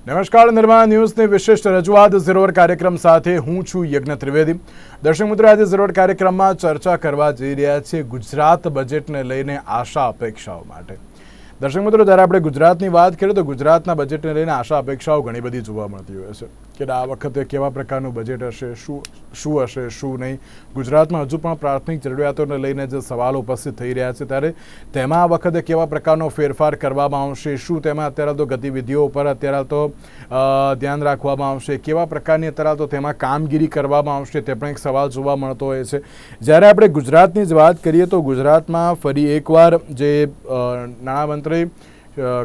નમસ્કાર, નિર્માણ ન્યૂઝની વિશિષ્ટ રજૂઆત ઝીરો અવર કાર્યક્રમ સાથે હું છું યજ્ઞ ત્રિવેદી. દર્શક મિત્રો, આજે ઝીરો અવર કાર્યક્રમમાં ચર્ચા કરવા જઈ રહ્યા છીએ ગુજરાત બજેટને લઈને આશા અપેક્ષાઓ માટે. દર્શક મિત્રો, જ્યારે આપણે ગુજરાતની વાત કરીએ તો ગુજરાતના બજેટને લઈને આશા અપેક્ષાઓ ઘણી બધી જોવા મળતી હોય છે કે આ વખતે કેવા પ્રકારનું બજેટ હશે, શું હશે, શું નહીં. ગુજરાતમાં હજુ પણ પ્રાથમિક જરૂરિયાતોને લઈને જે સવાલો ઉપસ્થિત થઈ રહ્યા છે, ત્યારે તેમાં આ વખતે કેવા પ્રકારનો ફેરફાર કરવામાં આવશે, શું તેમાં અત્યારે તો ગતિવિધિઓ ઉપર અત્યારે તો ધ્યાન રાખવામાં આવશે, કેવા પ્રકારની અત્યારે તો તેમાં કામગીરી કરવામાં આવશે, તે પણ એક સવાલ જોવા મળતો હોય છે. જ્યારે આપણે ગુજરાતની જ વાત કરીએ તો ગુજરાતમાં ફરી એકવાર જે નાણામંત્રી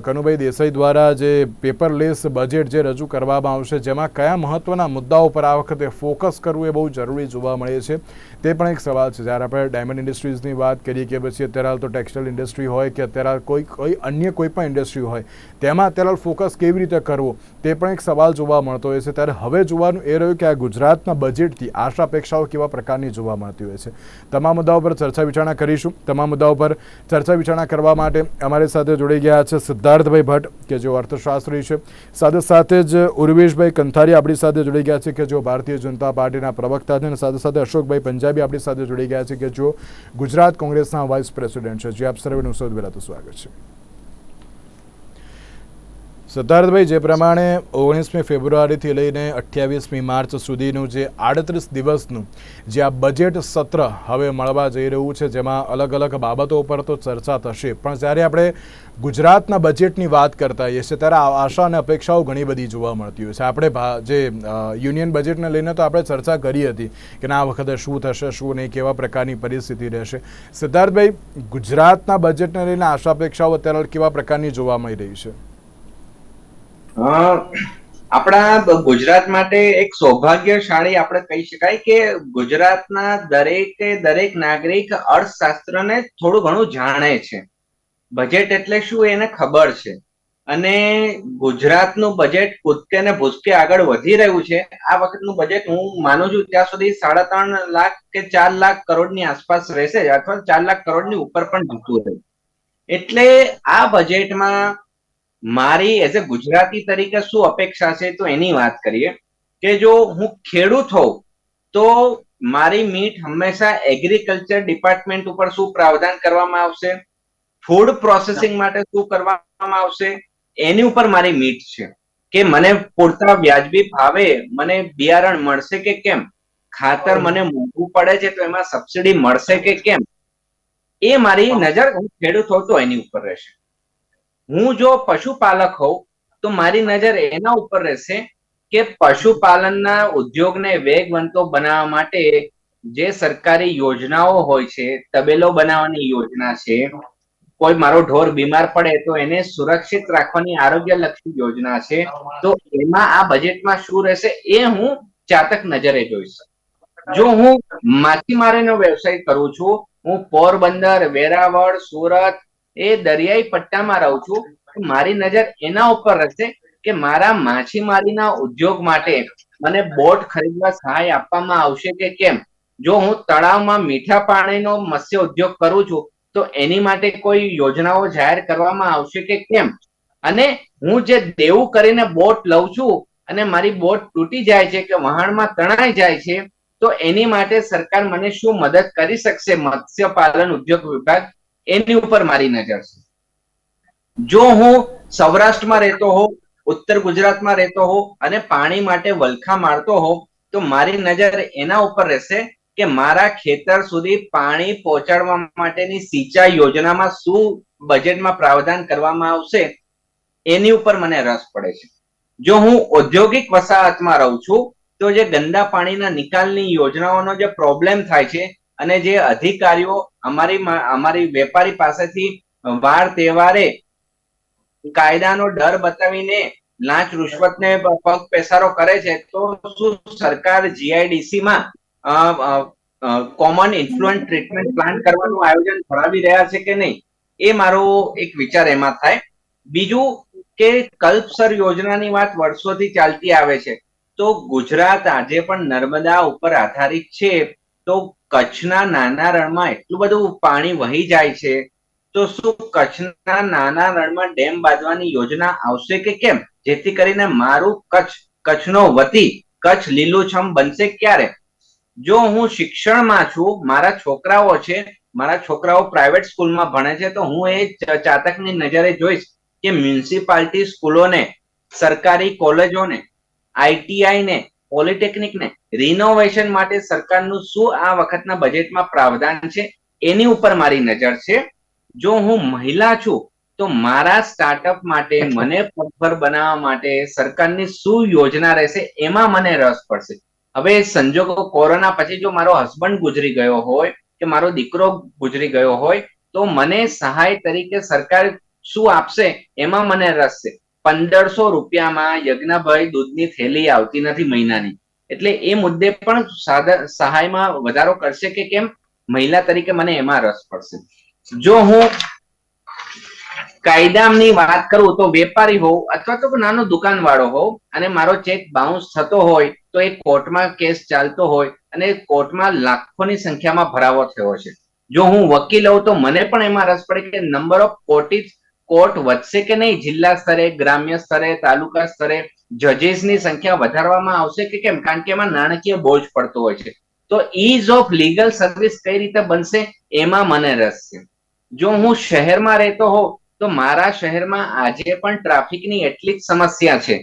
કનુભાઈ દેસાઈ દ્વારા જે પેપરલેસ બજેટ જે રજૂ કરવામાં આવશે, જેમાં કયા મહત્વના મુદ્દાઓ પર આ વખતે ફોકસ કરવું એ બહુ જરૂરી જોવા મળે છે, તે પણ એક સવાલ છે. જ્યારે આપણે ડાયમંડ ઇન્ડસ્ટ્રીઝની વાત કરીએ કે પછી અત્યારે હાલ તો ટેક્સટાઇલ ઇન્ડસ્ટ્રી હોય કે અત્યારે કોઈ અન્ય કોઈ પણ ઇન્ડસ્ટ્રી હોય, તેમાં અત્યારે ફોકસ કેવી રીતે કરવો તે પણ એક સવાલ જોવા મળતો હોય છે. ત્યારે હવે જોવાનું એ રહ્યું કે આ ગુજરાતના બજેટથી આશા અપેક્ષાઓ કેવા પ્રકારની જોવા મળતી હોય છે. તમામ મુદ્દાઓ પર ચર્ચા વિચારણા કરીશું. તમામ મુદ્દાઓ પર ચર્ચા વિચારણા કરવા માટે અમારી સાથે જોડાઈ ગયા છે સિદ્ધાર્થભાઈ ભટ્ટ કે જેઓ અર્થશાસ્ત્રી છે, સાથે સાથે જ ઉર્વેશભાઈ કંથારી આપણી સાથે જોડાઈ ગયા છે કે જેઓ ભારતીય જનતા પાર્ટીના પ્રવક્તા છે, અને સાથે સાથે અશોકભાઈ પંજાબી આપણી સાથે જોડાઈ ગયા છે કે જેઓ ગુજરાત કોંગ્રેસના વાઇસ પ્રેસિડેન્ટ છે. જે આપ સર્વેનું સૌથી પહેલાં તો સ્વાગત છે. સિદ્ધાર્થભાઈ, જે પ્રમાણે 19મી ફેબ્રુઆરીથી લઈને 28મી માર્ચ સુધીનું જે 38 દિવસનું જે આ બજેટ સત્ર હવે મળવા જઈ રહ્યું છે, જેમાં અલગ અલગ બાબતો ઉપર તો ચર્ચા થશે, પણ જ્યારે આપણે ગુજરાતના બજેટની વાત કરતા હોઈએ છીએ ત્યારે આશા અને અપેક્ષાઓ ઘણી બધી જોવા મળતી હોય છે. આપણે જે યુનિયન બજેટને લઈને તો આપણે ચર્ચા કરી હતી કે આ વખતે શું થશે, શું નહીં, કેવા પ્રકારની પરિસ્થિતિ રહેશે. સિદ્ધાર્થભાઈ, ગુજરાતના બજેટને લઈને આશા અપેક્ષાઓ અત્યારે કેવા પ્રકારની જોવા મળી રહી છે? આપણા ગુજરાત માટે એક સૌભાગ્યશાળી આપણે કહી શકાય કે ગુજરાતના દરેક નાગરિક અર્થશાસ્ત્રને થોડું ઘણું જાણે છે. બજેટ એટલે શું એને ખબર છે, અને ગુજરાતનું બજેટ કૂદકે ને ભૂસકે આગળ વધી રહ્યું છે. આ વખતનું બજેટ હું માનું છું ત્યાં સુધી 3.5 લાખ કે 4 લાખ કરોડની આસપાસ રહેશે, અથવા 4 લાખ કરોડની ઉપર પણ જતું રહે. એટલે આ બજેટમાં મારી એઝ એ ગુજરાતી તરીકે શું અપેક્ષા છે તો એની વાત કરીએ કે જો હું ખેડૂત હોઉં તો મારી મીટ હંમેશા એગ્રીકલ્ચર ડિપાર્ટમેન્ટ ઉપર શું પ્રાવધાન કરવામાં આવશે, ફૂડ પ્રોસેસિંગ માટે શું કરવામાં આવશે, એની ઉપર મારી મીટ છે કે મને પૂરતા વ્યાજબી ભાવે મને બિયારણ મળશે કે કેમ, ખાતર મને મોંઘું પડે છે તો એમાં સબસિડી મળશે કે કેમ, એ મારી નજર હું ખેડૂત હોઉં તો એની ઉપર રહેશે. હું જો પશુપાલક હોઉં તો મારી નજર એના ઉપર રહેશે કે પશુપાલનના ઉદ્યોગને વેગવંતો બનાવવા માટે જે સરકારી યોજનાઓ હોય છે, તબેલો બનાવવાની યોજના છે, કોઈ મારો ઢોર બીમાર પડે તો એને સુરક્ષિત રાખવાની આરોગ્યલક્ષી યોજના છે, તો એમાં આ બજેટમાં શું રહેશે એ હું ચાતક નજરે જોઈશ. જો હું માછીમારીનો વ્યવસાય કરું છું, હું પોરબંદર, વેરાવળ, સુરત એ દરિયાઈ પટ્ટામાં રહું છું, મારી નજર એના ઉપર રહેશે કે મારા માછીમારીના ઉદ્યોગ માટે મને બોટ ખરીદવા સહાય આપવામાં આવશે કે કેમ. જો હું તળાવમાં મીઠા પાણીનો મત્સ્ય ઉદ્યોગ કરું છું તો એની માટે કોઈ યોજનાઓ જાહેર કરવામાં આવશે કે કેમ. અને હું જે દેવું કરીને બોટ લઉં છું અને મારી બોટ તૂટી જાય છે કે વહાણમાં તણાઈ જાય છે, તો એની માટે સરકાર મને શું મદદ કરી શકશે, મત્સ્ય પાલન ઉદ્યોગ વિભાગ, એની ઉપર મારી નજર છે. જો હું સૌરાષ્ટ્રમાં રહેતો હોઉં, ઉત્તર ગુજરાતમાં રહેતો હોઉં અને પાણી માટે વલખા મારતો હોઉં તો મારી નજર એના ઉપર રહેશે કે મારા ખેતર સુધી પાણી પહોંચાડવા માટેની સિંચાઈ યોજનામાં શું બજેટમાં પ્રાવધાન કરવામાં આવશે, એની ઉપર મને રસ પડે છે. જો હું ઔદ્યોગિક વસાહતમાં રહું છું તો જે ગંદા પાણીના નિકાલની યોજનાઓનો જે પ્રોબ્લેમ થાય છે અને જે અધિકારીઓ અમારી વેપારી પાસેથી વાર તહેવારે કાયદાનો ડર બતાવીને લાંચ રૂશ્વતને પગ પેસારો કરે છે, તો શું સરકાર જીઆઈડીસી માં કોમન ઇન્ફ્લુઅન્ટ ટ્રીટમેન્ટ પ્લાન કરવાનું આયોજન ધરાવી રહ્યા છે કે નહીં, એ મારો એક વિચાર એમાં થાય. બીજું કે કલ્પસર યોજનાની વાત વર્ષોથી ચાલતી આવે છે, તો ગુજરાત આજે પણ નર્મદા ઉપર આધારિત છે, તો કચ્છના નાના રણમાં એટલું બધું પાણી વહી જાય છે, તો શું કચ્છના નાના રણમાં ડેમ બાંધવાની યોજના આવશે કે કેમ, જેથી કરીને મારું કચ્છનો વતી કચ્છ લીલુંછમ બનશે ક્યારે? જો હું શિક્ષણમાં છું, મારા છોકરાઓ છે, મારા છોકરાઓ પ્રાઇવેટ સ્કૂલમાં ભણે છે, તો હું એ ચાતકની નજરે જોઈશ કે મ્યુનિસિપાલિટી સ્કૂલોને, સરકારી કોલેજોને, આઈટીઆઈ ને, પોલિટેકનિક ને રિનોવેશન માટે સરકારનું શું આ વખતના બજેટમાં પ્રાવધાન છે એની ઉપર મારી નજર છે. જો હું મહિલા છું તો મારા સ્ટાર્ટઅપ માટે, મને પગભર બનાવવા માટે સરકારની શું યોજના રહેશે એમાં મને રસ પડશે. હવે સંજોગો કોરોના પછી જો મારો હસબન્ડ ગુજરી ગયો હોય કે મારો દીકરો ગુજરી ગયો હોય તો મને સહાય તરીકે સરકાર શું આપશે એમાં મને રસ છે. 1500 રૂપિયામાં યજ્ઞભાઈ દૂધની થેલી આવતી નથી મહિનાની, એટલે એ મુદ્દે પણ સહાયમાં વધારો કરશે કે કેમ, મહિલા તરીકે મને એમાં રસ પડશે. જો હું કાયદાની વાત કરું તો વેપારી હોઉં અથવા તો નાનો દુકાનવાળો હોઉં અને મારો ચેક બાઉન્સ થતો હોય તો એ કોર્ટમાં કેસ ચાલતો હોય અને કોર્ટમાં લાખોની સંખ્યામાં ભરાવો થયો છે. જો હું વકીલ હોઉં તો મને પણ એમાં રસ પડે કે નંબર ઓફ કોર્ટ વધશે કે નહીં, જિલ્લા સ્તરે, ગ્રામ્ય સ્તરે, તાલુકા સ્તરે જજીસની સંખ્યા વધારવામાં આવશે કે કેમ, કારણ કે એમાં નાણાકીય બોજ પડતો હોય છે. તો ઈઝ ઓફ લીગલ સર્વિસ કઈ રીતે બનશે એમાં મને રસ છે. જો હું શહેરમાં રહેતો હોઉં તો મારા શહેરમાં આજે પણ ટ્રાફિકની એટલી જ સમસ્યા છે,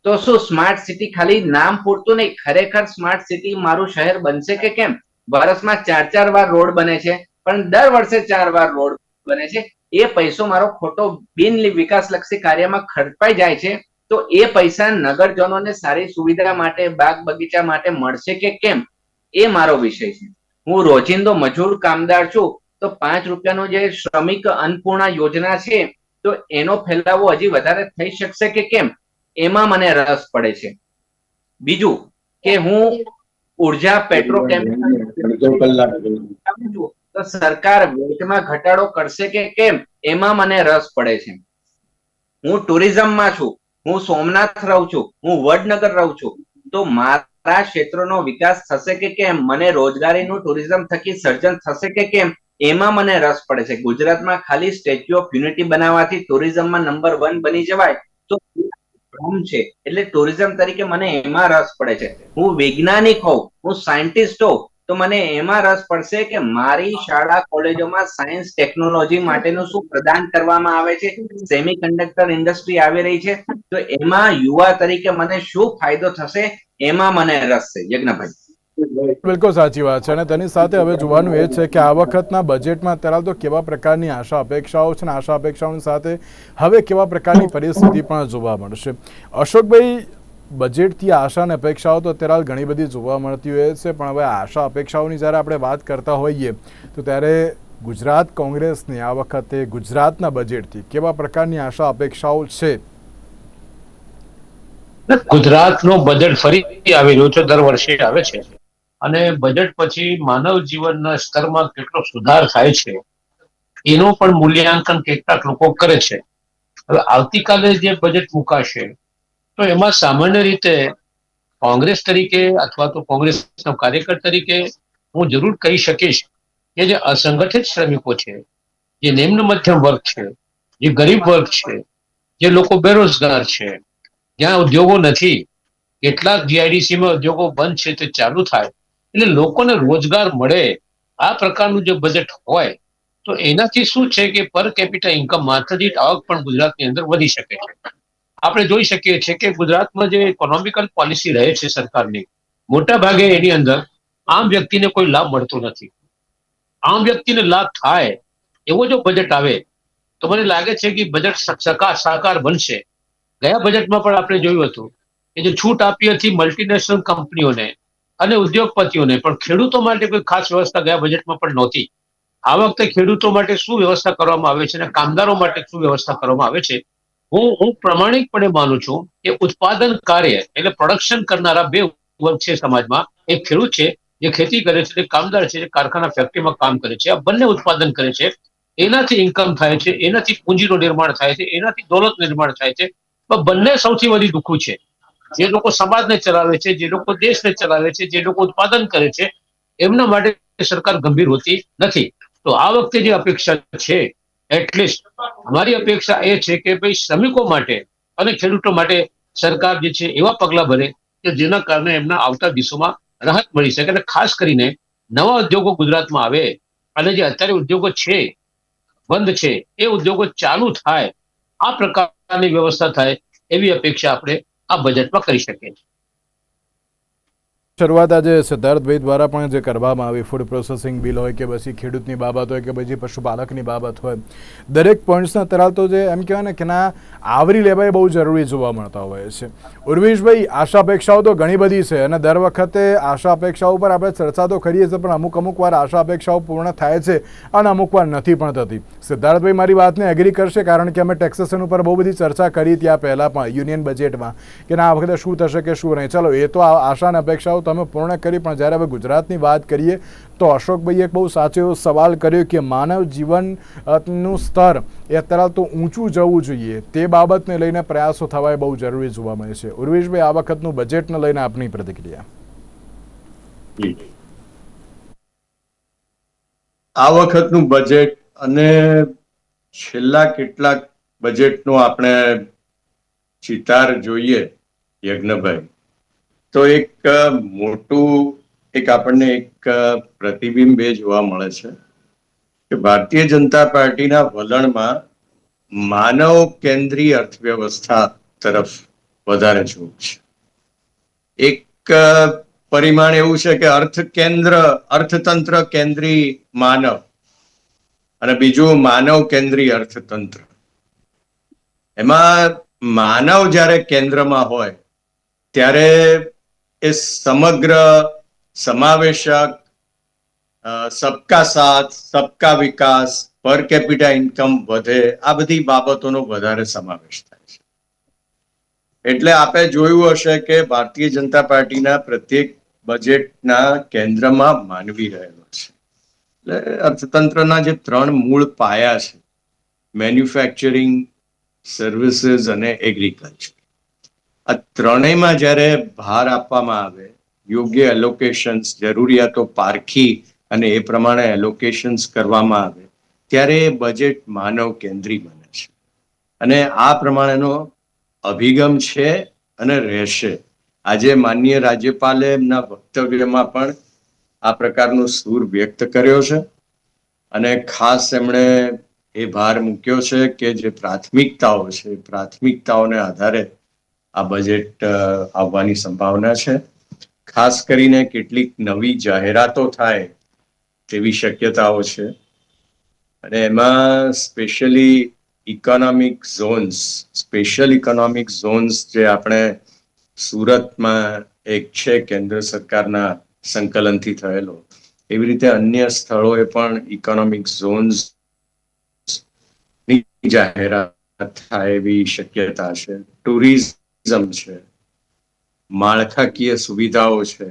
તો શું સ્માર્ટ સિટી ખાલી નામ પૂરતું નહીં, ખરેખર સ્માર્ટ સિટી મારું શહેર બનશે કે કેમ? વર્ષમાં 4 વાર રોડ બને છે, પણ દર વર્ષે 4 વાર રોડ બને છે. એ પૈસો મારો ખોટો બિન વિકાસલક્ષી કાર્યમાં ખર્ચાઈ જાય છે, તો એ પૈસા નગરજનોને સારી સુવિધા માટે, બાગ બગીચા માટે મળશે કે કેમ, એ મારો વિષય છે. હું રોજિંદો મજૂર કામદાર છું તો 5 રૂપિયાનો જે શ્રમિક અન્નપૂર્ણા યોજના છે તો એનો ફેલાવો હજી વધારે થઈ શકશે કે કેમ, એમાં મને રસ પડે છે. બીજું કે હું ઉર્જા પેટ્રોકેમિકલ તો સરકાર વેટમાં ઘટાડો કરશે કે કેમ, એમાં મને રસ પડે છે. હું ટુરિઝમમાં છું, હું સોમનાથ રહું છું, હું વડનગર રહું છું, તો મારા ક્ષેત્રનો વિકાસ થશે કે કેમ, મને રોજગારીનું ટુરિઝમ થકી સર્જન થશે કે કેમ, એમાં મને રસ પડે છે. ગુજરાતમાં ખાલી સ્ટેચ્યુ ઓફ યુનિટી બનાવવાથી ટુરિઝમમાં નંબર 1 બની જવાય તો છે, એટલે ટુરિઝમ તરીકે મને એમાં રસ પડે છે. હું વૈજ્ઞાનિક હોઉં, હું સાયન્ટિસ્ટ હોઉં તો મને એમાં રસ પડશે કે મારી શાળા કોલેજોમાં સાયન્સ ટેકનોલોજી માટેનું શું પ્રદાન કરવામાં આવે છે. સેમિકન્ડક્ટર ઇન્ડસ્ટ્રી આવી રહી છે તો એમાં યુવા તરીકે મને શું ફાયદો થશે એમાં મને રસ છે. યજ્ઞભાઈ, બિલકુલ સાચી વાત છે. અને તેની સાથે હવે જોવાનું એ છે કે આ વખતના બજેટમાં અત્યારે તો કેવા પ્રકારની આશા અપેક્ષાઓ છે, અને આશા અપેક્ષાઓની સાથે હવે કેવા પ્રકારની પરિસ્થિતિ પણ જોવા મળશે. અશોકભાઈ, બજેટથી આશા અને અપેક્ષાઓ તો અત્યારે ઘણી બધી જોવા મળતી હોય છે, પણ હવે આશા અપેક્ષાઓની જ્યારે આપણે વાત કરતા હોઈએ તો ત્યારે ગુજરાત કોંગ્રેસની આ વખતે ગુજરાતના બજેટથી કેવા પ્રકારની આશા અપેક્ષાઓ છે? ગુજરાતનો બજેટ ફરી આવી રહ્યું છે, દર વર્ષે આવે છે, અને બજેટ પછી માનવ જીવનના સ્તરમાં કેટલો સુધાર થાય છે એનું પણ મૂલ્યાંકન કેટલાક લોકો કરે છે. હવે આવતીકાલે જે બજેટ મુકાશે તો એમાં સામાન્ય રીતે કોંગ્રેસ તરીકે અથવા તો કોંગ્રેસના કાર્યકર તરીકે હું જરૂર કહી શકીશ કે જે અસંગઠિત શ્રમિકો છે, જે નિમ્ન મધ્યમ વર્ગ છે, જે ગરીબ વર્ગ છે, જે લોકો બેરોજગાર છે, જ્યાં ઉદ્યોગો નથી, કેટલાક જીઆઈડીસીમાં ઉદ્યોગો બંધ છે તે ચાલુ થાય, એટલે લોકોને રોજગાર મળે, આ પ્રકારનું જે બજેટ હોય તો એનાથી શું છે કે પર કેપિટા ઇન્કમ, માથાદીઠ આવક પણ ગુજરાતની અંદર વધી શકે છે. આપણે જોઈ શકીએ છીએ કે ગુજરાતમાં જે ઇકોનોમિકલ પોલિસી રહે છે સરકારની, મોટા ભાગે એની અંદર આમ વ્યક્તિને કોઈ લાભ મળતો નથી. આમ વ્યક્તિને લાભ થાય એવો જો બજેટ આવે તો મને લાગે છે કે બજેટ સાકાર બનશે. ગયા બજેટમાં પણ આપણે જોયું હતું કે જે છૂટ આપી હતી મલ્ટીનેશનલ કંપનીઓને અને ઉદ્યોગપતિઓને, પણ ખેડૂતો માટે કોઈ ખાસ વ્યવસ્થા ગયા બજેટમાં પણ નહોતી. આ વખતે ખેડૂતો માટે શું વ્યવસ્થા કરવામાં આવે છે અને કામદારો માટે શું વ્યવસ્થા કરવામાં આવે છે, હું પ્રમાણિકપણે માનું છું કે ઉત્પાદન કાર્ય એટલે પ્રોડક્શન કરનારા બે વર્ગ છે સમાજમાં. એક ખેડૂત છે જે ખેતી કરે છે, એક કામદાર છે જે કારખાના ફેક્ટરીમાં કામ કરે છે. આ બંને ઉત્પાદન કરે છે, એનાથી ઇન્કમ થાય છે, એનાથી પૂંજીનું નિર્માણ થાય છે, એનાથી દોલત નિર્માણ થાય છે. પણ બંને સૌથી વધુ દુઃખું છે. જે લોકો સમાજને ચલાવે છે, જે લોકો દેશને ચલાવે છે, જે લોકો ઉત્પાદન કરે છે, એમના માટે સરકાર ગંભીર હોતી નથી. તો આ વખતે જે અપેક્ષા છે, એટલીસ્ટ અમારી અપેક્ષા એ છે કે ભાઈ શ્રમિકો માટે અને ખેડૂતો માટે સરકાર જે છે એવા પગલા ભરે કે જેના કારણે એમના આવતા દિવસોમાં રાહત મળી શકે. અને ખાસ કરીને નવા ઉદ્યોગો ગુજરાતમાં આવે અને જે અત્યારે ઉદ્યોગો છે બંધ છે એ ઉદ્યોગો ચાલુ થાય, આ પ્રકારની વ્યવસ્થા થાય એવી અપેક્ષા આપણે આ બજેટમાં કરી શકીએ છીએ. શરૂઆત આજે સિદ્ધાર્થભાઈ દ્વારા પણ જે કરવામાં આવી, ફૂડ પ્રોસેસિંગ બિલ હોય કે પછી ખેડૂતની બાબત હોય કે પછી પશુપાલકની બાબત હોય, દરેક પોઈન્ટ્સના તરાલ તો જે એમ કહેવાય ને કે ના આવરી લેવા એ બહુ જરૂરી જોવા મળતા હોય છે. ઉર્વેશભાઈ, આશા અપેક્ષાઓ તો ઘણી બધી છે અને દર વખતે આશા અપેક્ષાઓ પર આપણે ચર્ચા તો કરીએ છીએ, પણ અમુક વાર આશા અપેક્ષાઓ પૂર્ણ થાય છે અને અમુક વાર નથી પણ થતી. સિદ્ધાર્થભાઈ મારી વાતને એગ્રી કરશે, કારણ કે અમે ટેક્સેશન ઉપર બહુ બધી ચર્ચા કરી ત્યાં પહેલાં પણ યુનિયન બજેટમાં કે ના આ વખતે શું થશે કે શું નહીં. ચાલો એ તો આશા અને અપેક્ષાઓ તમે પૂર્ણ કરી, પણ જ્યારે હવે ગુજરાતની વાત કરીએ તો અશોકભાઈએ એક બહુ સાચો એવો સવાલ કર્યો કે માનવ જીવનનું સ્તર એ અત્યારે તો ઊંચું જવું જોઈએ, તે બાબતને લઈને પ્રયાસો થવા એ બહુ જરૂરી જોવા મળે છે. ઉર્વેશભાઈ, આ વખતનું બજેટને લઈને આપની પ્રતિક્રિયા. આ વખતનું બજેટ અને છેલ્લા કેટલાક બજેટનો આપણે ચિતાર જોઈએ યજ્ઞભાઈ, તો એક મોટું આપણને એક પ્રતિબિંબ એ જોવા મળે છે કે ભારતીય જનતા પાર્ટીના વલણમાં માનવ કેન્દ્રીય અર્થવ્યવસ્થા તરફ વધારે ઝુક છે. એક પરિમાણ એવું છે કે અર્થતંત્ર કેન્દ્રી માનવ, અને બીજું માનવ કેન્દ્રી અર્થતંત્ર. એમાં માનવ જ્યારે કેન્દ્રમાં હોય ત્યારે એ સમગ્ર સમાવેશક, સબકા સાથ, સબકા વિકાસ, પર કેપિટા ઇન્કમ વધે, આ બધી બાબતોનો વધારે સમાવેશ થાય છે. એટલે આપણે જોયું હશે કે ભારતીય જનતા પાર્ટીના પ્રત્યેક બજેટના કેન્દ્રમાં માનવી રહેલો છે. એટલે અર્થતંત્રના જે 3 મૂળ પાયા છે, મેન્યુફેક્ચરિંગ, સર્વિસીસ અને એગ્રીકલ્ચર, આ ત્રણેયમાં જ્યારે ભાર આપવામાં આવે, યોગ્ય એલોકેશન્સ, જરૂરિયાતો પારખી અને એ પ્રમાણે એલોકેશન્સ કરવામાં આવે, ત્યારે એ બજેટ માનવ કેન્દ્રી બને છે. અને આ પ્રમાણેનો અભિગમ છે અને રહેશે. આજે માનનીય રાજ્યપાલે એમના વક્તવ્યમાં પણ આ પ્રકારનો સૂર વ્યક્ત કર્યો છે, અને ખાસ એમણે એ ભાર મૂક્યો છે કે જે પ્રાથમિકતાઓ છે, પ્રાથમિકતાઓને આધારે આ બજેટ આવવાની સંભાવના છે. ખાસ કરીને કેટલીક નવી જાહેરાતો થાય તેવી શક્યતાઓ છે. અને એમાં સ્પેશિયલી સ્પેશિયલ ઇકોનોમિક ઝોન્સ જે આપણે સુરતમાં એક છે કેન્દ્ર સરકારના સંકલનથી થયેલો, એવી રીતે અન્ય સ્થળોએ પણ ઇકોનોમિક ઝોન્સ ની જાહેરાત થાય એવી શક્યતા છે. ટુરિઝમ છે, માળખાકીય સુવિધાઓ છે.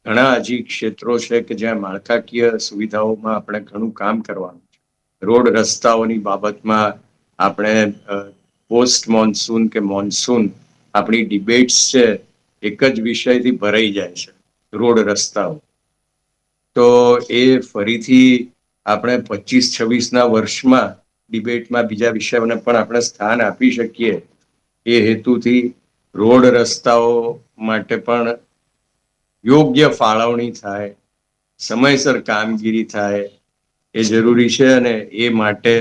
ઘણા હજી ક્ષેત્રો છે કે જ્યાં માળખાકીય સુવિધાઓમાં આપણે ઘણું કામ કરવાનું છે. રોડ રસ્તાઓની બાબતમાં આપણે પોસ્ટ મોન્સૂન કે મોન્સૂન આપણી ડિબેટ્સ છે એક જ વિષયથી ભરાઈ જાય છે, રોડ રસ્તાઓ. તો એ ફરીથી આપણે 25-26ના વર્ષમાં ડિબેટમાં બીજા વિષયોને પણ આપણે સ્થાન આપી શકીએ, એ હેતુથી રોડ રસ્તાઓ માટે પણ યોગ્ય ફાળવણી થાય, સમયસર કામગીરી થાય, એ જરૂરી છે. અને એ માટે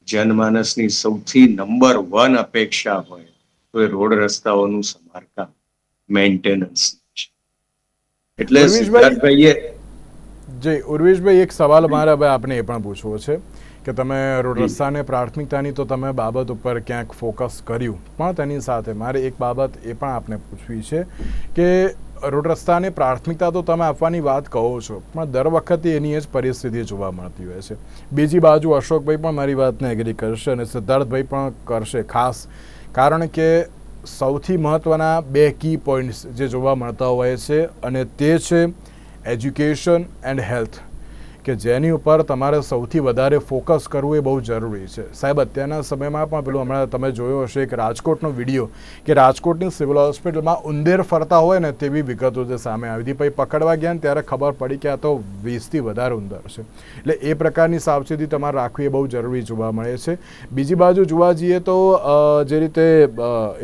જનમાનસની સૌથી નંબર 1 અપેક્ષા હોય તો એ રોડ રસ્તાઓનું સમારકામ, મેન્ટેનન્સ છે. એટલે સિદ્ધાર્થભાઈએ ઉર્વેશભાઈ, એક સવાલ મારે હવે આપને એ પણ પૂછવો છે કે તમે રોડ રસ્તાને પ્રાથમિકતાની તો તમે બાબત ઉપર ક્યાંક ફોકસ કર્યું, પણ તેની સાથે મારે એક બાબત એ પણ આપને પૂછવી છે કે રોડ રસ્તાને પ્રાથમિકતા તો તમે આપવાની વાત કહો છો, પણ દર વખતે એની જ પરિસ્થિતિ જોવા મળતી હોય છે. બીજી બાજુ અશોકભાઈ પણ મારી વાતને એગ્રી કરશે અને સિદ્ધાર્થભાઈ પણ કરશે, ખાસ કારણ કે સૌથી મહત્ત્વના 2 કી પોઈન્ટ્સ જે જોવા મળતા હોય છે, અને તે છે એજ્યુકેશન એન્ડ હેલ્થ. કે જેની ઉપર તમારે સૌથી વધારે ફોકસ કરવું એ બહુ જરૂરી છે. સાહેબ, અત્યારના સમયમાં પણ પેલું હમણાં તમે જોયો હશે એક રાજકોટનો વિડીયો કે રાજકોટની સિવિલ હોસ્પિટલમાં ઉંદર ફરતા હોય ને તેવી વિગતો જે સામે આવી હતી. પછી પકડવા ગયા ને ત્યારે ખબર પડી કે આ તો 20થી વધારે ઉંદર છે. એટલે એ પ્રકારની સાવચેતી તમારે રાખવી એ બહુ જરૂરી જોવા મળે છે. બીજી બાજુ જોવા જઈએ તો જે રીતે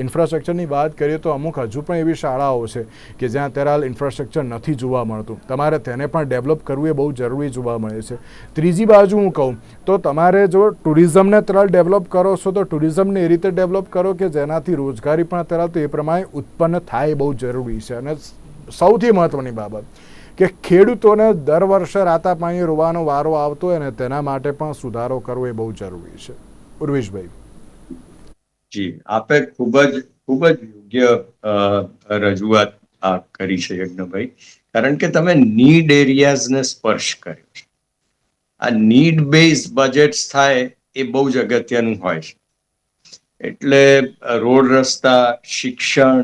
ઇન્ફ્રાસ્ટ્રક્ચરની વાત કરીએ તો અમુક હજુ પણ એવી શાળાઓ છે કે જ્યાં અત્યારે હાલ ઇન્ફ્રાસ્ટ્રક્ચર નથી જોવા મળતું. તમારે તેને પણ ડેવલપ કરવું એ બહુ જરૂરી જોવા મળે છે. ત્રીજી બાજુ હું કહું તો તમારે જો ટુરિઝમને અત્યારે ડેવલપ કરો છો તો ટુરિઝમને એ રીતે ડેવલપ કરો કે જેનાથી રોજગારી પણ અત્યારે તો એ પ્રમાણે ઉત્પન્ન થાય એ બહુ જરૂરી છે. અને સૌથી મહત્ત્વની બાબત કે ખેડૂતોને દર વર્ષે રાતા પાણીએ રોવાનો વારો આવતો હોય ને તેના માટે પણ સુધારો કરવો એ બહુ જરૂરી છે. ઉર્વેશભાઈ. જી, આપે ખૂબ જ યોગ્ય રજૂઆત કરી છે યજ્ઞભાઈ, કારણ કે તમે નીડ એરિયાઝને સ્પર્શ કર્યો છે. આ નીડ બેઝ બજેટ્સ થાય એ બહુ જ અગત્યનું હોય છે. એટલે રોડ, રસ્તા, શિક્ષણ,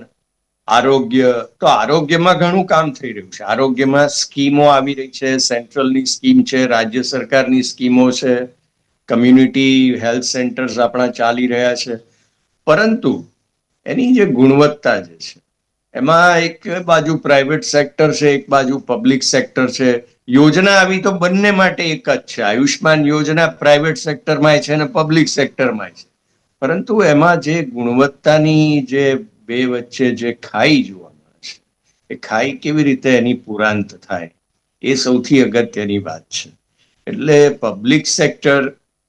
આરોગ્ય, તો આરોગ્યમાં ઘણું કામ થઈ રહ્યું છે. આરોગ્યમાં સ્કીમો આવી રહી છે, સેન્ટ્રલની સ્કીમ છે, રાજ્ય સરકારની સ્કીમો છે, કમ્યુનિટી હેલ્થ સેન્ટર્સ આપણા ચાલી રહ્યા છે. પરંતુ એની જે ગુણવત્તા જે છે એમાં એક બાજુ પ્રાઇવેટ સેક્ટર છે, એક બાજુ પબ્લિક સેક્ટર છે. યોજના આવી તો બંને માટે એક જ છે. આયુષ્માન યોજના પ્રાઇવેટ સેક્ટરમાં છે અને પબ્લિક સેક્ટરમાં છે. પરંતુ એમાં જે ગુણવત્તાની જે બે વચ્ચે જે ખાઈ જોવા મળે છે, એ ખાઈ કેવી રીતે એની પુરાંત થાય એ સૌથી અગત્યની વાત છે. એટલે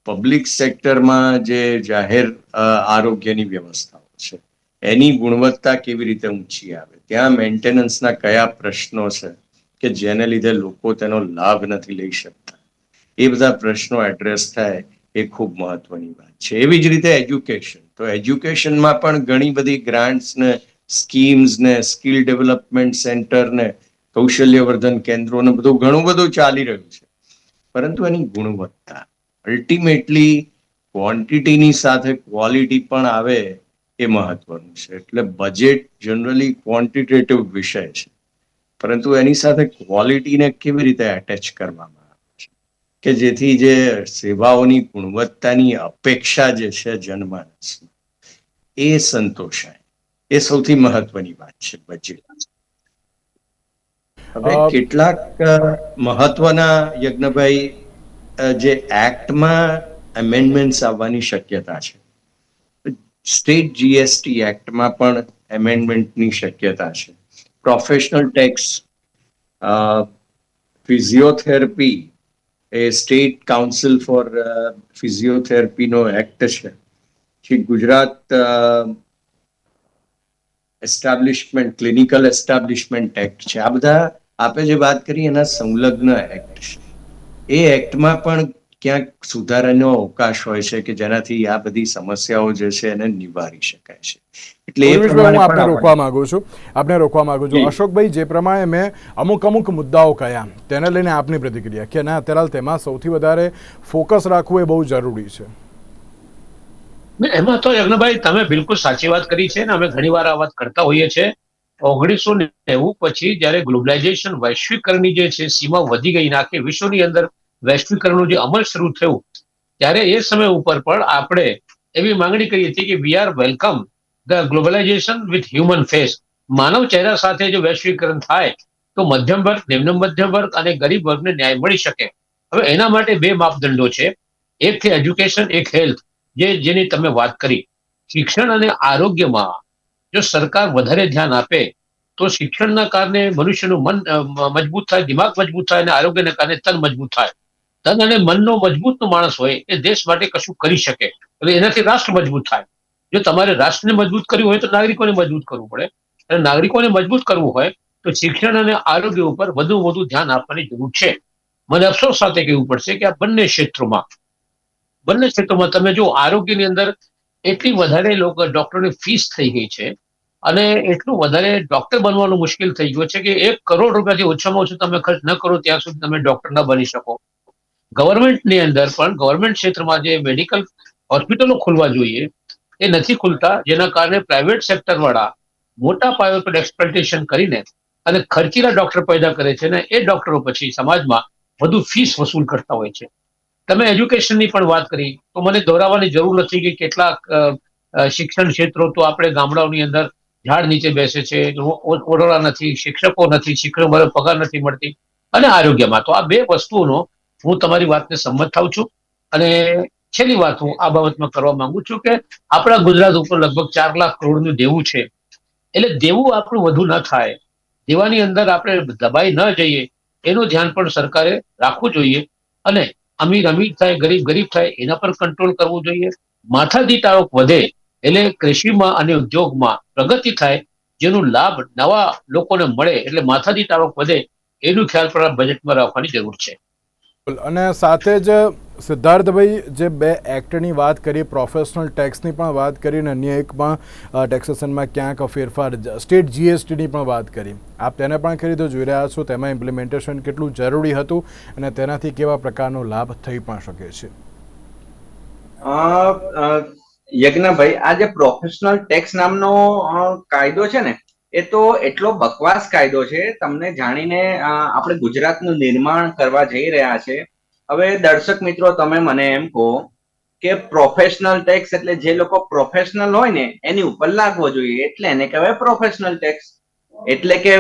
પબ્લિક સેક્ટરમાં જે જાહેર આરોગ્યની વ્યવસ્થાઓ છે એની ગુણવત્તા કેવી રીતે ઊંચી આવે, ત્યાં મેન્ટેનન્સના કયા પ્રશ્નો છે કે જેને લીધે લોકો તેનો લાભ નથી લઈ શકતા, એ બધા પ્રશ્નો એડ્રેસ થાય એ ખૂબ મહત્વની વાત છે. એવી જ રીતે એજ્યુકેશન, તો એજ્યુકેશનમાં પણ ઘણી બધી ગ્રાન્ટ્સ ને સ્કીમ્સ ને સ્કિલ ડેવલપમેન્ટ સેન્ટર ને કૌશલ્યવર્ધન કેન્દ્રો ને ઘણું બધું ચાલી રહ્યું છે. પરંતુ એની ગુણવત્તા અલ્ટિમેટલી ક્વોન્ટિટીની સાથે ક્વોલિટી પણ આવે એ મહત્વનું છે. એટલે બજેટ જનરલી ક્વોન્ટિટેટિવ વિષય છે, પરંતુ એની સાથે ક્વોલિટીને કેવી રીતે એટેચ કરવામાં આવે છે કે જેથી જે સેવાઓની ગુણવત્તાની અપેક્ષા જે છે જનમાનસમાં એ સંતોષાય, એ સૌથી મહત્વની વાત છે બજેટ. હવે કેટલાક મહત્વના યજ્ઞભાઈ જે એક્ટમાં એમેન્ડમેન્ટ્સ આવવાની શક્યતા છે. સ્ટેટ જીએસટી એક્ટમાં પણ એમેન્ડમેન્ટની શક્યતા છે. પ્રોફેશનલ ટેક્સ, ફિઝિયોથેરાપી, એ સ્ટેટ કાઉન્સિલ ફોર ફિઝિયોથેરાપીનો એક્ટ છે. Gujarat establishment, clinical establishment act છે. આ બધા આપે જે વાત કરી એના સંલગ્ન એક્ટ છે. એ એક્ટમાં પણ ક્યાંક સુધારાનો અવકાશ હોય છે કે જેનાથી આ બધી સમસ્યાઓ જે છે એને નિવારી શકાય છે. એટલે એ પ્રમાણે હું આપને રોકવા માંગુ છું. અશોકભાઈ, જે પ્રમાણે મેં અમુક મુદ્દાઓ કહ્યા તેને લઈને આપની પ્રતિક્રિયા કે ના અત્યારે તેમાં સૌથી વધારે ફોકસ રાખવું એ બહુ જરૂરી છે. એમાં તો યજ્ઞભાઈ તમે બિલકુલ સાચી વાત કરી છે ને અમે ઘણી વાર આ વાત કરતા હોઈએ છીએ. 1990 પછી જયારે ગ્લોબલાઇઝેશન, વૈશ્વિકરણની જે છે સીમા વધી ગઈ, આખી વિશ્વની અંદર વૈશ્વિકરણનું જે અમલ શરૂ થયું ત્યારે એ સમય ઉપર પણ આપણે એવી માંગણી કરી હતી કે we are welcome the globalisation with human face. માનવ ચહેરા સાથે જો વૈશ્વિકરણ થાય તો મધ્યમ વર્ગ, નિમ્ન મધ્યમ વર્ગ અને ગરીબ વર્ગને ન્યાય મળી શકે. હવે એના માટે બે માપદંડો છે, એક છે એજ્યુકેશન, એક હેલ્થ, જેની તમે વાત કરી. શિક્ષણ અને આરોગ્યમાં જો સરકાર વધારે ધ્યાન આપે તો શિક્ષણના કારણે મનુષ્યનું મન મજબૂત થાય, દિમાગ મજબૂત થાય અને આરોગ્યના કારણે તન મજબૂત થાય. તન અને મનનો મજબૂત માણસ હોય એ દેશ માટે કશું કરી શકે, એટલે એનાથી રાષ્ટ્ર મજબૂત થાય. જો તમારે રાષ્ટ્રને મજબૂત કરવું હોય તો નાગરિકોને મજબૂત કરવું પડે, અને નાગરિકોને મજબૂત કરવું હોય તો શિક્ષણ અને આરોગ્ય ઉપર વધુ ધ્યાન આપવાની જરૂર છે. મને અફસોસ સાથે કહેવું પડશે કે આ બંને ક્ષેત્રોમાં તમે જો આરોગ્યની અંદર એટલી વધારે લોકો ડોક્ટરની ફીસ થઈ ગઈ છે અને એટલું વધારે ડોક્ટર બનવાનું મુશ્કેલ થઈ ગયું છે કે 1 કરોડ રૂપિયાથી ઓછામાં ઓછું તમે ખર્ચ ન કરો ત્યાં સુધી તમે ડોક્ટર ન બની શકો. ગવર્મેન્ટની અંદર પણ ગવર્મેન્ટ ક્ષેત્રમાં જે મેડિકલ હોસ્પિટલો ખોલવા જોઈએ એ નથી ખુલતા, જેના કારણે પ્રાઇવેટ સેક્ટર વાળા મોટા પાયા પર એક્સપ્લોટેશન કરીને અને ખર્ચીલા ડોક્ટર પેદા કરે છે ને એ ડોક્ટરો પછી સમાજમાં વધુ ફીસ વસૂલ કરતા હોય છે. તમે એજ્યુકેશનની પણ વાત કરી તો મને દોહરાવવાની જરૂર નથી કે કેટલાક શિક્ષણ ક્ષેત્રો તો આપણે ગામડાઓની અંદર ઝાડ નીચે બેસે છે, ઓરડા નથી, શિક્ષકો નથી, શિક્ષકો પગાર નથી મળતી, અને આરોગ્યમાં તો આ બે વસ્તુઓનો હું તમારી વાતને સંમત થાઉં છું. અને છેલ્લી વાત હું આ બાબતમાં કરવા માંગુ છું કે આપણા ગુજરાત ઉપર લગભગ 4 લાખ કરોડનું દેવું છે. એટલે દેવું આપણું વધુ ન થાય, દેવાની અંદર આપણે દબાઈ ન જઈએ, એનું ધ્યાન પણ સરકારે રાખવું જોઈએ. અને અમીર અમીર થાય, ગરીબ ગરીબ થાય, એના પર કંટ્રોલ કરવું જોઈએ. માથાદીઠ આવક વધે એટલે કૃષિમાં અને ઉદ્યોગમાં પ્રગતિ થાય, જેનો લાભ નવા લોકોને મળે, એટલે માથાદીઠ આવક વધે એનું ખ્યાલ પણ બજેટમાં રાખવાની જરૂર છે. અને સાથે જ સિદ્ધાર્થભાઈ, જે બે એક્ટની વાત કરી, પ્રોફેશનલ ટેક્સની પણ વાત કરી, અને અન્ય એકમાં ટેક્સેશનમાં ક્યાંક ફેરફાર, સ્ટેટ જીએસટીની પણ વાત કરી. આપ તેને પણ ખરી તો જોઈ રહ્યા છો, તેમાં ઇમ્પ્લિમેન્ટેશન કેટલું જરૂરી હતું અને તેનાથી કેવા પ્રકારનો લાભ થઈ પણ શકે છે? યજ્ઞભાઈ, આ જે પ્રોફેશનલ ટેક્સ નામનો કાયદો છે ને, એ તો એટલો બકવાસ કાયદો છે. તમને જાણીને આપણે ગુજરાતનું નિર્માણ કરવા જઈ રહ્યા છે. હવે દર્શક મિત્રો, તમે મને એમ કહો કે પ્રોફેશનલ ટેક્સ એટલે જે લોકો પ્રોફેશનલ હોય ને એની ઉપર લાગવો જોઈએ, એટલે એને કહેવાય પ્રોફેશનલ ટેક્સ. એટલે કે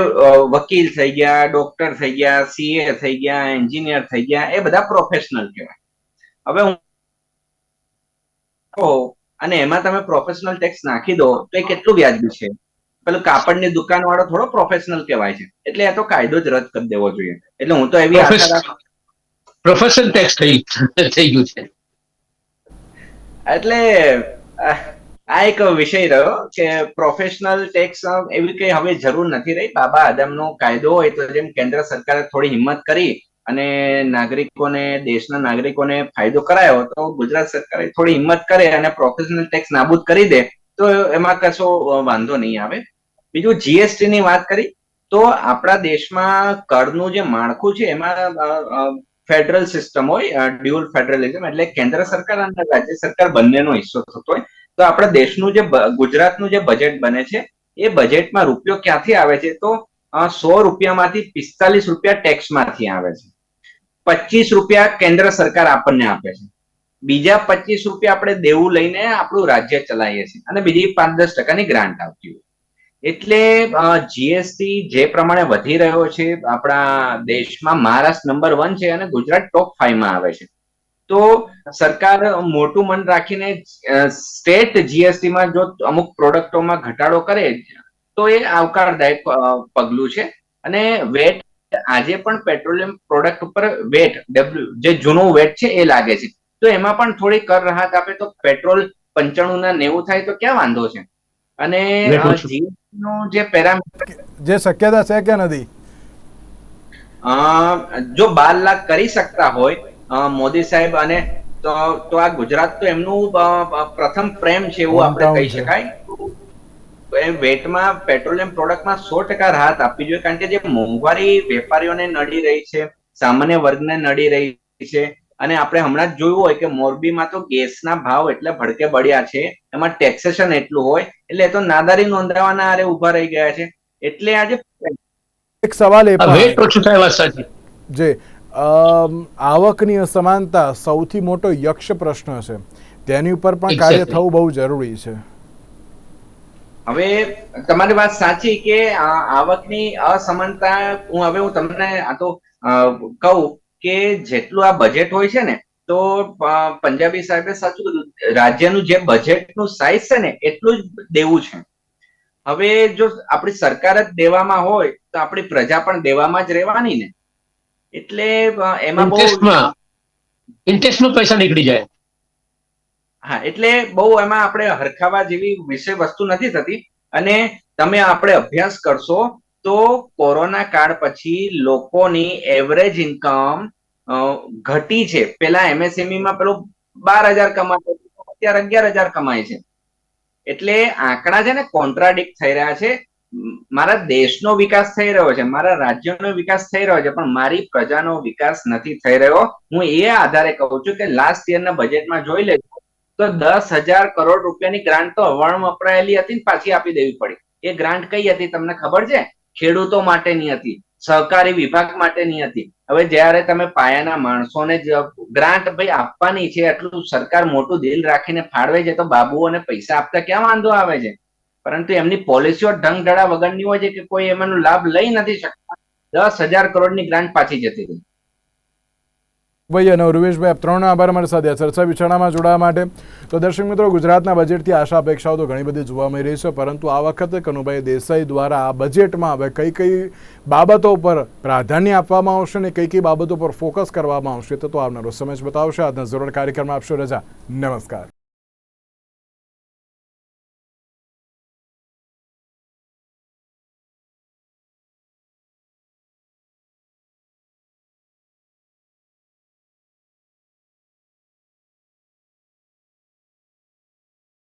વકીલ થઈ ગયા, ડોક્ટર થઈ ગયા, સીએ થઈ ગયા, એન્જિનિયર થઈ ગયા, એ બધા પ્રોફેશનલ કહેવાય. હવે અને એમાં તમે પ્રોફેશનલ ટેક્સ નાખી દો તો એ કેટલું વ્યાજબી છે? પેલું કાપડની દુકાન વાળો થોડો પ્રોફેશનલ કહેવાય છે, એટલે એ તો કાયદો જ રદ કરી દેવો જોઈએ. એટલે હું તો એવી આશા રાખું, પ્રોફેશનલ ટેક્સ થઈ ગયું છે. એટલે આ એક વિષય રહ્યો કે પ્રોફેશનલ ટેક્સ એવી કઈ હવે જરૂર નથી રહી. બાબા આદમનો કાયદો હોય તો જેમ કેન્દ્ર સરકારે થોડી હિંમત કરી અને નાગરિકોને, દેશના નાગરિકોને ફાયદો કરાયો, તો ગુજરાત સરકારે થોડી હિંમત કરે અને પ્રોફેશનલ ટેક્સ નાબૂદ કરી દે તો એમાં કશો વાંધો નહીં આવે. બીજું, જીએસટી ની વાત કરી તો આપણા દેશમાં કરનું જે માળખું છે એમાં ફેડરલ સિસ્ટમ હોય, ડ્યુઅલ ફેડરલિઝમ, એટલે કેન્દ્ર સરકાર અને રાજ્ય સરકાર બંનેનો હિસ્સો થતો હોય. તો આપણા દેશનું જે ગુજરાતનું જે બજેટ બને છે, એ બજેટમાં રૂપિયો ક્યાંથી આવે છે? તો 100 રૂપિયામાંથી 45 રૂપિયા ટેક્સમાંથી આવે છે. 25 રૂપિયા કેન્દ્ર સરકાર આપણને આપે છે. બીજા 25 રૂપિયા આપણે દેવું લઈને આપણું રાજ્ય ચલાવીએ છીએ, અને બીજી 5-10% ગ્રાન્ટ આવતી હોય. એટલે જીએસટી જે પ્રમાણે વધી રહ્યો છે આપણા દેશમાં, મહારાષ્ટ્ર નંબર 1 છે અને ગુજરાત ટોપ 5 માં આવે છે. તો સરકાર મોટું મન રાખીને સ્ટેટ જીએસટી માં જો અમુક પ્રોડક્ટોમાં ઘટાડો કરે તો એ આવકારદાયક પગલું છે. અને વેટ, આજે પણ પેટ્રોલિયમ પ્રોડક્ટ ઉપર વેટ, જે જૂનું વેટ છે એ લાગે છે. તો એમાં પણ થોડી કર રાહત આપે તો પેટ્રોલ 95 ના 90 થાય તો ક્યાં વાંધો છે? અને જીએસટી નું જે પેરામીટર, જે શક્યતા છે કે નથી? જો 12 લાખ કરી શકતા હોય મોદી સાહેબ, અને તો આ ગુજરાત તો એમનું પ્રથમ પ્રેમ છે એવું આપણે કહી શકાય. વેટમાં, પેટ્રોલિયમ પ્રોડક્ટમાં 100% રાહત આપવી જોઈએ, કારણ કે જે મોંઘવારી વેપારીઓને નડી રહી છે, સામાન્ય વર્ગને નડી રહી છે. અને આપણે હમણાં જ જોયું હોય કે મોરબીમાં તો ગેસના ભાવ એટલે ભડકે બળ્યા છે, એમાં ટેક્સેશન એટલું હોય, એટલે તો નાદારી નોંધાવાના આરે ઉભા રહી ગયા છે. એટલે આજે એક સવાલ એ વેટ ઓછું થાય, વાત સાચી. જે આવકની અસમાનતા સૌથી મોટો યક્ષ પ્રશ્ન છે, તેની ઉપર પણ કાર્ય થવું બહુ જરૂરી છે. હવે તમારી વાત સાચી કે આવકની અસમાનતા, હું તમને આ તો કહું કે જેટલું આ બજેટ હોય છે ને, તો પંજાબી સાહેબે સાચું કીધું, રાજ્યનું જે બજેટનું સાઈઝ છે ને એટલું જ દેવું છે. હવે જો આપણી સરકાર જ દેવામાં હોય તો આપણી પ્રજા પણ દેવામાં જ રહેવાની ને, એટલે એમાં બહુ ઇન્ટરેસ્ટમાં પૈસા નીકળી જાય. હા, એટલે બહુ એમાં આપણે હરખાવા જેવી વિષય વસ્તુ નથી થતી. અને તમે આપણે અભ્યાસ કરશો તો કોરોના કાળ પછી લોકોની એવરેજ ઇન્કમ ઘટી છે. પેલા એમએસએમઈ માં પેલો 12,000 કમાતો, અત્યારે 11,000 કમાય છે. એટલે આંકડા છે ને કોન્ટ્રાડિક્ટ થઈ રહ્યા છે. મારા દેશનો વિકાસ થઈ રહ્યો છે, મારા રાજ્યનો વિકાસ થઈ રહ્યો છે, પણ મારી પ્રજાનો વિકાસ નથી થઈ રહ્યો. હું એ આધારે કહું છું કે લાસ્ટ યરના બજેટમાં જોઈ લેજો તો 10,000 કરોડ રૂપિયાની ગ્રાન્ટ તો અવણ વપરાયેલી હતી ને પાછી આપી દેવી પડી. એ ગ્રાન્ટ કઈ હતી તમને ખબર છે? ખેડૂતો માટેની હતી. સહકારી વિભાગ માટેની હતી. હવે જ્યારે તમે પાયાના માણસોને જ ગ્રાન્ટ ભાઈ આપવાની છે, એટલું સરકાર મોટું દિલ રાખીને ફાળવે છે, તો બાબુઓને પૈસા આપતા ક્યાં વાંધો આવે છે? પરંતુ એમની પોલિસીઓ ઢંગધડા વગરની હોય છે કે કોઈ એમાંનો લાભ લઈ નથી શકતા. 10,000 કરોડની ગ્રાન્ટ પાછી જતી રહી. ભાઈ અને રૂવેશભાઈ, આપ ત્રણનો આભાર અમારી સાથે ચર્ચા વિચારણામાં જોડાવા માટે. તો દર્શક મિત્રો, ગુજરાતના બજેટથી આશા અપેક્ષાઓ તો ઘણી બધી જોવા મળી રહી છે, પરંતુ આ વખતે કનુભાઈ દેસાઈ દ્વારા આ બજેટમાં હવે કઈ કઈ બાબતો પર પ્રાધાન્ય આપવામાં આવશે અને કઈ કઈ બાબતો પર ફોકસ કરવામાં આવશે તો આવનારો સમય જ બતાવશે. આજના જરૂર કાર્યક્રમમાં આપશો રજા. નમસ્કાર.